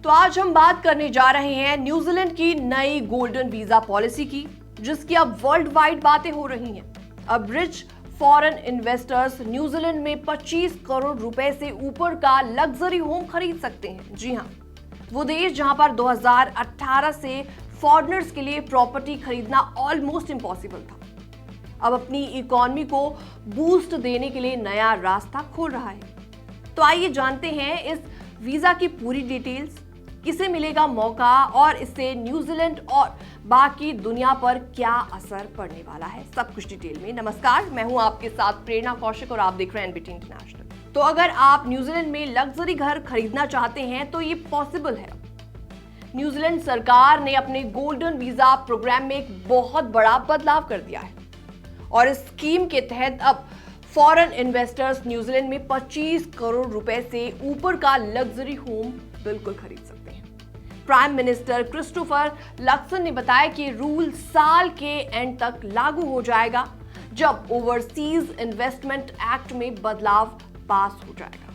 तो आज हम बात करने जा रहे हैं न्यूजीलैंड की नई गोल्डन वीजा पॉलिसी की, जिसकी अब वर्ल्ड वाइड बातें हो रही हैं। अब रिच फॉरेन इन्वेस्टर्स न्यूजीलैंड में 25 करोड़ रुपए से ऊपर का लग्जरी होम खरीद सकते हैं। जी हां, वो देश जहां पर 2018 से फॉरेनर्स के लिए प्रॉपर्टी खरीदना ऑलमोस्ट इम्पॉसिबल था, अब अपनी इकोनॉमी को बूस्ट देने के लिए नया रास्ता खोल रहा है। तो आइए जानते हैं इस वीजा की पूरी डिटेल्स, किसे मिलेगा मौका और इससे न्यूजीलैंड और बाकी दुनिया पर क्या असर पड़ने वाला है, सब कुछ डिटेल में। नमस्कार, मैं हूं आपके साथ प्रेरणा कौशिक और आप देख रहे हैं एनबीटी इंटरनेशनल। तो अगर आप न्यूजीलैंड में लग्जरी घर खरीदना चाहते हैं तो ये पॉसिबल है। न्यूजीलैंड सरकार ने अपने गोल्डन वीजा प्रोग्राम में एक बहुत बड़ा बदलाव कर दिया है और इस स्कीम के तहत अब फॉरेन इन्वेस्टर्स न्यूजीलैंड में 25 करोड़ रुपए से ऊपर का लग्जरी होम बिल्कुल खरीद सकते हैं। प्राइम मिनिस्टर क्रिस्टोफर लक्सन ने बताया कि रूल साल के एंड तक लागू हो जाएगा, जब ओवरसीज इन्वेस्टमेंट एक्ट में बदलाव पास हो जाएगा।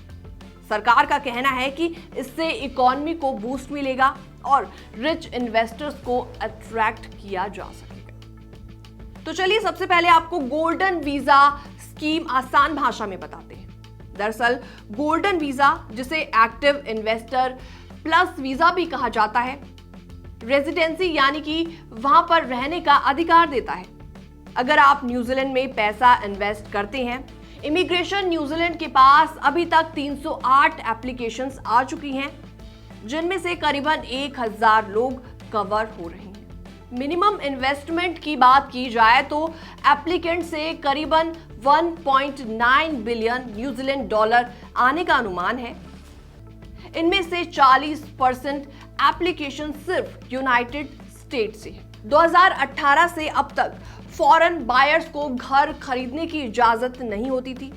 सरकार का कहना है कि इससे इकोनॉमी को बूस्ट मिलेगा और रिच इन्वेस्टर्स को अट्रैक्ट किया जा सकेगा। तो चलिए सबसे पहले आपको गोल्डन वीजा स्कीम आसान भाषा में बताते हैं। दरअसल गोल्डन वीजा, जिसे एक्टिव इन्वेस्टर प्लस वीजा भी कहा जाता है, रेजिडेंसी यानी कि वहां पर रहने का अधिकार देता है। अगर आप न्यूजीलैंड में पैसा इन्वेस्ट करते हैं, इमिग्रेशन न्यूजीलैंड के पास अभी तक 308 एप्लीकेशंस आ चुकी हैं, जिनमें से करीबन 1000 लोग कवर हो रही हैं। मिनिमम इन्वेस्टमेंट की बात की जाए तो एप्लीकेंट से करीबन 1.9 बिलियन न्यूजीलैंड डॉलर आने का अनुमान है। इनमें से 40% एप्लीकेशन सिर्फ यूनाइटेड स्टेट से है। 2018 से अब तक फॉरेन बायर्स को घर खरीदने की इजाजत नहीं होती थी।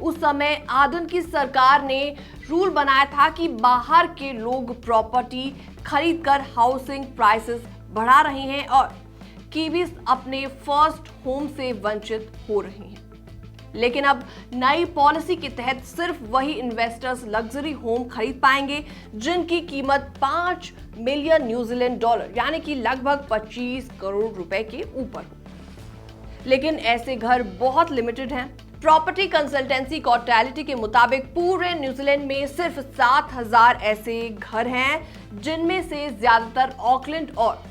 उस समय आदन की सरकार ने रूल बनाया था कि बाहर के लोग प्रॉपर्टी खरीदकर हाउसिंग प्राइसेस बढ़ा रहे हैं और कीवीज अपने फर्स्ट होम से वंचित हो रही हैं। लेकिन अब नई पॉलिसी के तहत सिर्फ वही इन्वेस्टर्स लग्जरी होम खरीद पाएंगे जिनकी कीमत 5 मिलियन न्यूजीलैंड डॉलर यानी कि लगभग 25 करोड़ रुपए के ऊपर हो। लेकिन ऐसे घर बहुत लिमिटेड हैं। प्रॉपर्टी कंसल्टेंसी कॉर्टेलिटी के मुताबिक पूरे न्यूजीलैंड में सिर्फ 7000 ऐसे घर हैं, जिनमें से ज्यादातर ऑकलैंड और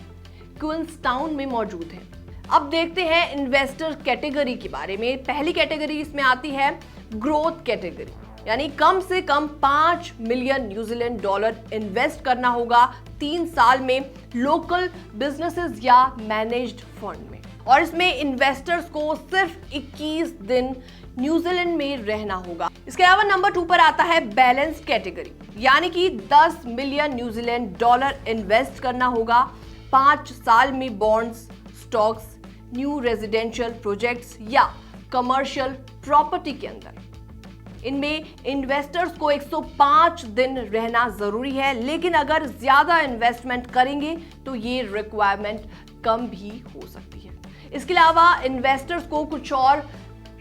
क्वींसटाउन में मौजूद हैं। अब देखते हैं इन्वेस्टर कैटेगरी के बारे में। पहली कैटेगरी इसमें आती है ग्रोथ कैटेगरी, यानी कम से कम 5 मिलियन न्यूजीलैंड डॉलर इन्वेस्ट करना होगा 3 साल में लोकल बिजनेसेस या मैनेज्ड फंड में, और इसमें इन्वेस्टर्स को सिर्फ 21 दिन न्यूजीलैंड में रहना होगा। इसके अलावा नंबर 2 पर आता है बैलेंस्ड कैटेगरी, यानी कि 10 मिलियन न्यूजीलैंड डॉलर इन्वेस्ट करना होगा 5 साल में bonds, stocks, new residential projects या कमर्शियल प्रॉपर्टी के अंदर। इनमें इन्वेस्टर्स को 105 दिन रहना जरूरी है, लेकिन अगर ज्यादा इन्वेस्टमेंट करेंगे तो ये रिक्वायरमेंट कम भी हो सकती है। इसके अलावा इन्वेस्टर्स को कुछ और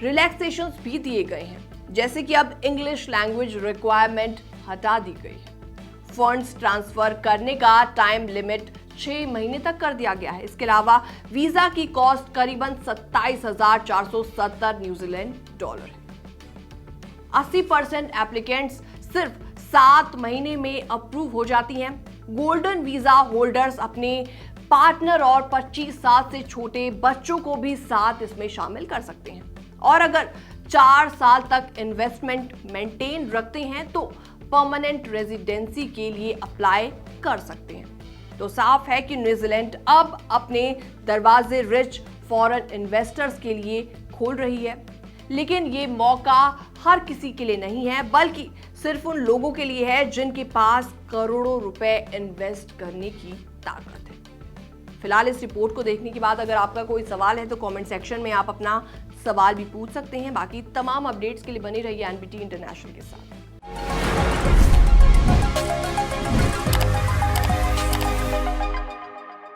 रिलैक्सेशंस भी दिए गए हैं, जैसे कि अब इंग्लिश लैंग्वेज रिक्वायरमेंट हटा दी गई है। फंड्स ट्रांसफर करने का टाइम लिमिट 6 महीने तक कर दिया गया है। इसके अलावा वीजा की कॉस्ट करीबन 27,470 न्यूजीलैंड डॉलर है। 80% एप्लीकेंट्स सिर्फ 7 महीने में अप्रूव हो जाती हैं। गोल्डन वीजा होल्डर्स अपने पार्टनर और 25 साल से छोटे बच्चों को भी साथ इसमें शामिल कर सकते हैं, और अगर 4 साल तक इन्वेस्टमेंट मेंटेन रखते हैं तो परमानेंट रेजिडेंसी के लिए अप्लाई कर सकते हैं। तो साफ है कि न्यूजीलैंड अब अपने दरवाजे रिच फॉरेन इन्वेस्टर्स के लिए खोल रही है, लेकिन ये मौका हर किसी के लिए नहीं है, बल्कि सिर्फ उन लोगों के लिए है जिनके पास करोड़ों रुपए इन्वेस्ट करने की ताकत है। फिलहाल इस रिपोर्ट को देखने के बाद अगर आपका कोई सवाल है तो कमेंट सेक्शन में आप अपना सवाल भी पूछ सकते हैं। बाकी तमाम अपडेट्स के लिए बने रहिए एनबीटी इंटरनेशनल के साथ।